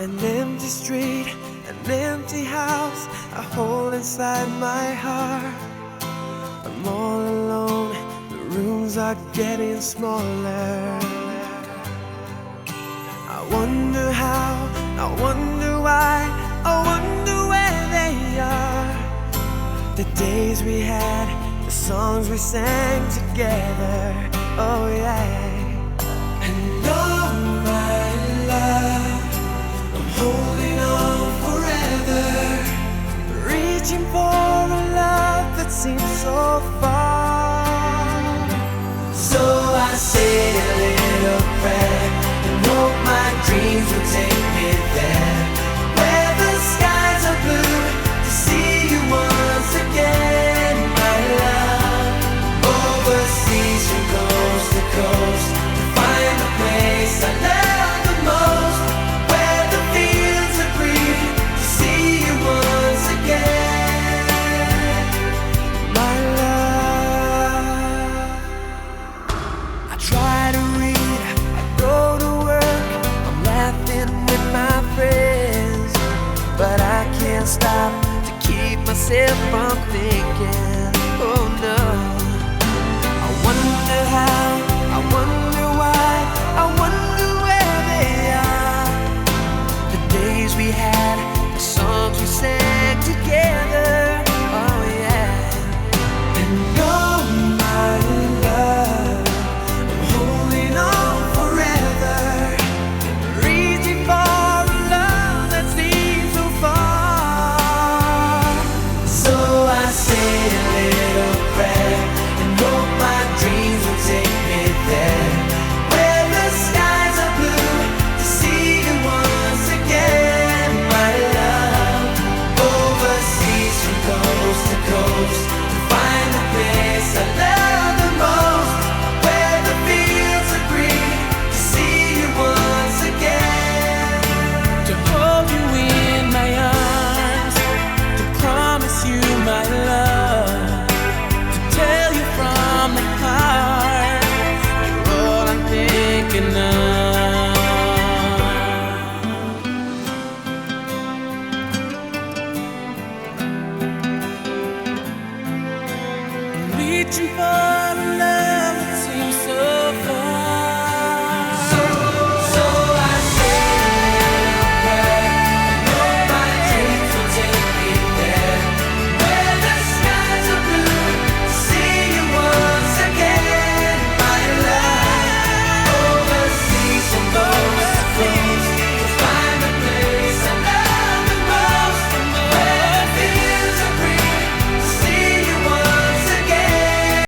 An empty street, an empty house, a hole inside my heart. I'm all alone, the rooms are getting smaller. I wonder how, I wonder why, I wonder where they are. The days we had, the songs we sang together, oh yeah. And oh my love, I'm holding on forever, reaching for a love that seems so far. So I say a little prayer and hope my dreams will take me there, where the skies are blue, to see you once again, my love. Overseas from coast to coast, to find the place I love the most, where the fields are green, to see you once again, my love. I try to read, I go to work, I'm laughing with my friends, but I can't stop to keep myself from thinking.